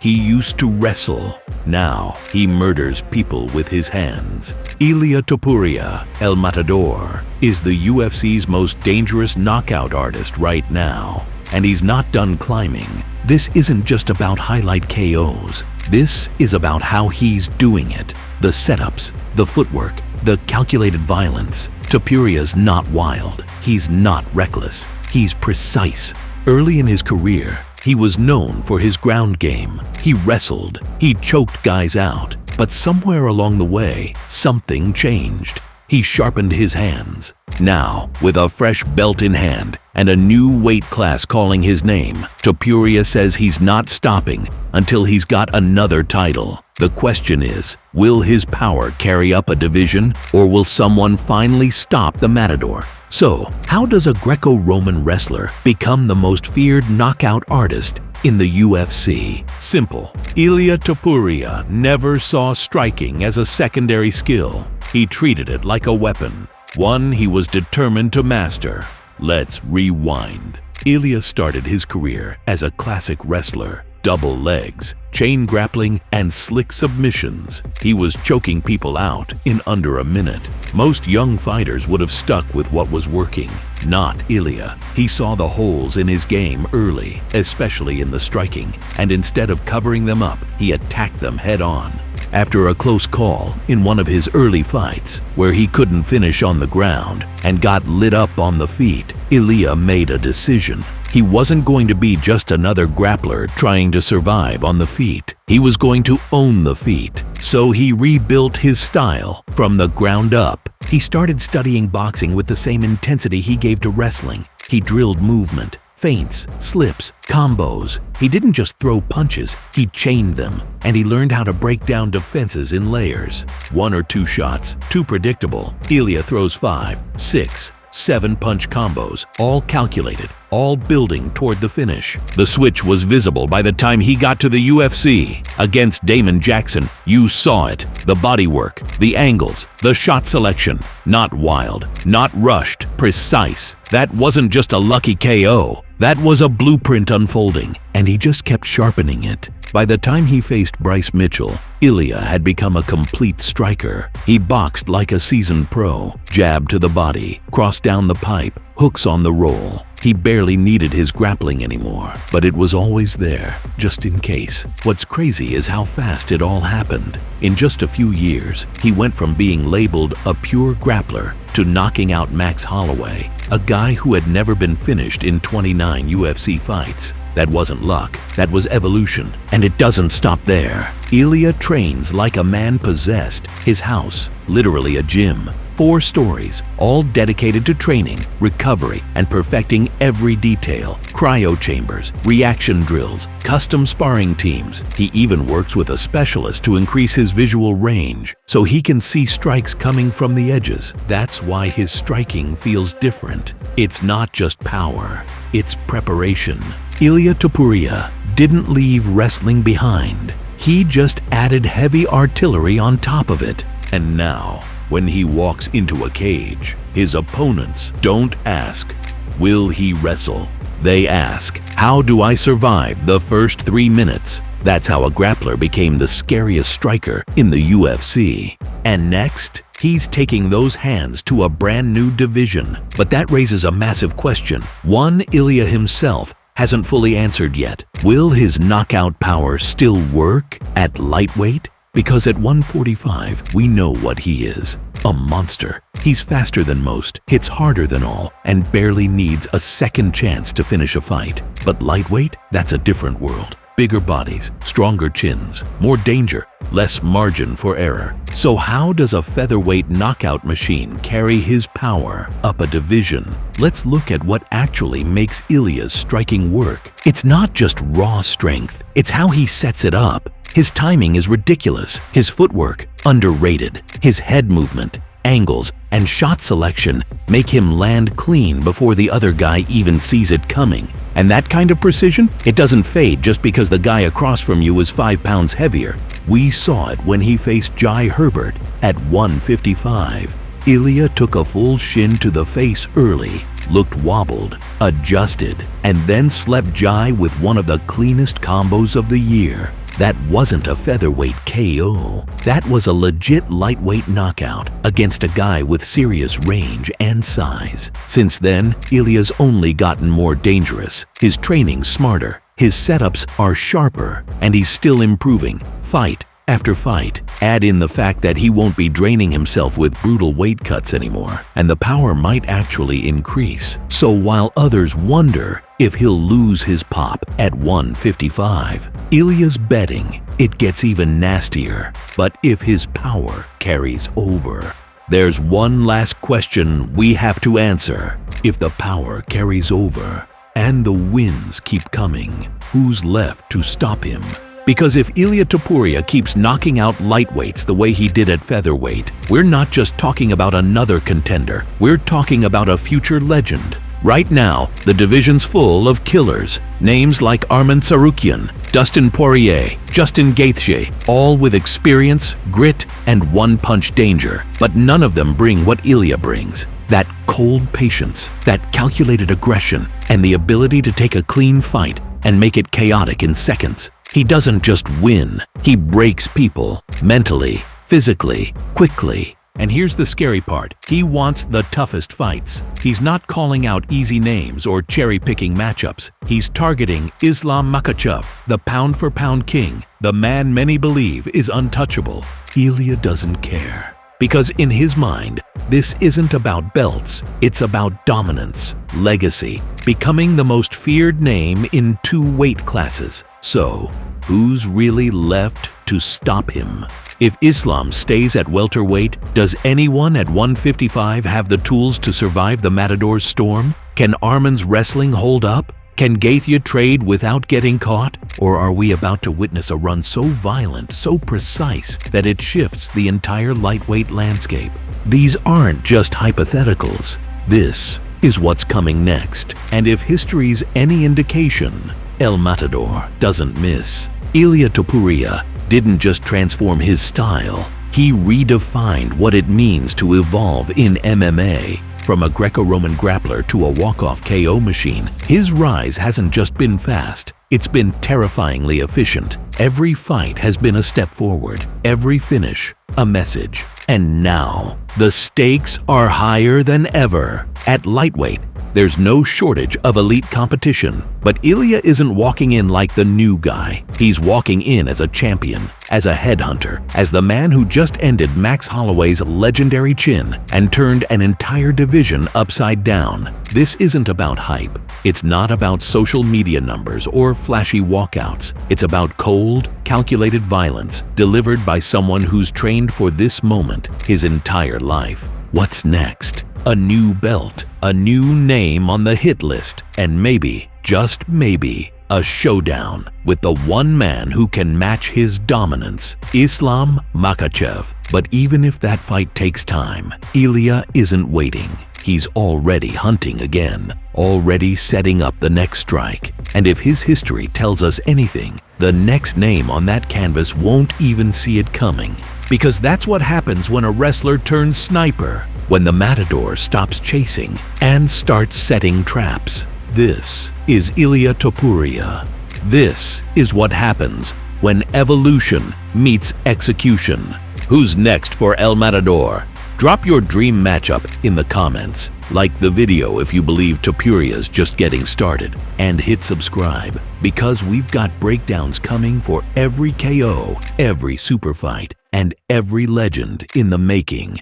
He used to wrestle. Now, he murders people with his hands. Ilia Topuria, El Matador, is the UFC's most dangerous knockout artist right now. And he's not done climbing. This isn't just about highlight KOs. This is about how he's doing it. The setups, the footwork, the calculated violence. Topuria's not wild. He's not reckless. He's precise. Early in his career, he was known for his ground game. He wrestled. He choked guys out. But somewhere along the way, something changed. He sharpened his hands. Now, with a fresh belt in hand and a new weight class calling his name, Topuria says he's not stopping until he's got another title. The question is, will his power carry up a division, or will someone finally stop the Matador? So, how does a Greco-Roman wrestler become the most feared knockout artist in the UFC? Simple. Ilia Topuria never saw striking as a secondary skill. He treated it like a weapon, one he was determined to master. Let's rewind. Ilia started his career as a classic wrestler. Double legs, chain grappling, and slick submissions. He was choking people out in under a minute. Most young fighters would have stuck with what was working. Not Ilia. He saw the holes in his game early, especially in the striking, and instead of covering them up, he attacked them head-on. After a close call in one of his early fights, where he couldn't finish on the ground and got lit up on the feet, Ilia made a decision. He wasn't going to be just another grappler trying to survive on the feet. He was going to own the feet. So he rebuilt his style from the ground up. He started studying boxing with the same intensity he gave to wrestling. He drilled movement, feints, slips, combos. He didn't just throw punches, he chained them. And he learned how to break down defenses in layers. 1 or 2 shots, too predictable. Ilia throws 5, 6, 7 punch combos, all calculated, all building toward the finish. The switch was visible by the time he got to the UFC. Against Damon Jackson, you saw it. The bodywork, the angles, the shot selection. Not wild, not rushed, precise. That wasn't just a lucky KO. That was a blueprint unfolding, and he just kept sharpening it. By the time he faced Bryce Mitchell, Ilia had become a complete striker. He boxed like a seasoned pro, jab to the body, cross down the pipe, hooks on the roll. He barely needed his grappling anymore, but it was always there, just in case. What's crazy is how fast it all happened. In just a few years, he went from being labeled a pure grappler to knocking out Max Holloway, a guy who had never been finished in 29 UFC fights. That wasn't luck, that was evolution, and it doesn't stop there. Ilia trains like a man possessed. His house, literally a gym. 4 stories, all dedicated to training, recovery, and perfecting every detail. Cryo chambers, reaction drills, custom sparring teams. He even works with a specialist to increase his visual range, so he can see strikes coming from the edges. That's why his striking feels different. It's not just power, it's preparation. Ilia Topuria didn't leave wrestling behind. He just added heavy artillery on top of it. And now, when he walks into a cage, his opponents don't ask, will he wrestle? They ask, how do I survive the first 3 minutes? That's how a grappler became the scariest striker in the UFC. And next, he's taking those hands to a brand new division. But that raises a massive question, one Ilia himself hasn't fully answered yet. Will his knockout power still work at lightweight? Because at 145, we know what he is. A monster. He's faster than most, hits harder than all, and barely needs a second chance to finish a fight. But lightweight? That's a different world. Bigger bodies, stronger chins, more danger, less margin for error. So how does a featherweight knockout machine carry his power up a division? Let's look at what actually makes Ilia's striking work. It's not just raw strength, it's how he sets it up. His timing is ridiculous, his footwork underrated, his head movement, angles, and shot selection make him land clean before the other guy even sees it coming. And that kind of precision, it doesn't fade just because the guy across from you is 5 pounds heavier. We saw it when he faced Jai Herbert at 155. Ilia took a full shin to the face early, looked wobbled, adjusted, and then slept Jai with one of the cleanest combos of the year. that wasn't a featherweight KO. That was a legit lightweight knockout against a guy with serious range and size. Since then, Ilia's only gotten more dangerous. His training's smarter, his setups are sharper, and he's still improving, fight after fight. Add in the fact that he won't be draining himself with brutal weight cuts anymore, and the power might actually increase. So while others wonder if he'll lose his pop at 155, Ilia's betting it gets even nastier. But if his power carries over, there's one last question we have to answer. If the power carries over and the wins keep coming, who's left to stop him? Because if Ilia Topuria keeps knocking out lightweights the way he did at featherweight, we're not just talking about another contender, we're talking about a future legend. Right now, the division's full of killers. Names like Arman Tsarukyan, Dustin Poirier, Justin Gaethje, all with experience, grit, and one-punch danger. But none of them bring what Ilia brings. That cold patience, that calculated aggression, and the ability to take a clean fight and make it chaotic in seconds. He doesn't just win, he breaks people, mentally, physically, quickly. And here's the scary part, he wants the toughest fights. He's not calling out easy names or cherry-picking matchups. He's targeting Islam Makhachev, the pound-for-pound king, the man many believe is untouchable. Ilia doesn't care. Because in his mind, this isn't about belts, it's about dominance, legacy, becoming the most feared name in 2 weight classes. So, who's really left to stop him? If Islam stays at welterweight, does anyone at 155 have the tools to survive the Matador's storm? Can Arman's wrestling hold up? Can Gaethje trade without getting caught? Or are we about to witness a run so violent, so precise, that it shifts the entire lightweight landscape? These aren't just hypotheticals. This is what's coming next. And if history's any indication, El Matador doesn't miss. Ilia Topuria didn't just transform his style, he redefined what it means to evolve in MMA. From a Greco-Roman grappler to a walk-off KO machine, his rise hasn't just been fast, it's been terrifyingly efficient. Every fight has been a step forward, every finish a message. And now, the stakes are higher than ever. At lightweight, there's no shortage of elite competition, but Ilia isn't walking in like the new guy. He's walking in as a champion, as a headhunter, as the man who just ended Max Holloway's legendary chin and turned an entire division upside down. This isn't about hype. It's not about social media numbers or flashy walkouts. It's about cold, calculated violence delivered by someone who's trained for this moment his entire life. What's next? A new belt, a new name on the hit list, and maybe, just maybe, a showdown with the one man who can match his dominance, Islam Makhachev. But even if that fight takes time, Ilia isn't waiting. He's already hunting again, already setting up the next strike. And if his history tells us anything, the next name on that canvas won't even see it coming. Because that's what happens when a wrestler turns sniper, when the Matador stops chasing and starts setting traps. This is Ilia Topuria. This is what happens when evolution meets execution. Who's next for El Matador? Drop your dream matchup in the comments. Like the video if you believe Topuria's just getting started. And hit subscribe, because we've got breakdowns coming for every KO, every super fight, and every legend in the making.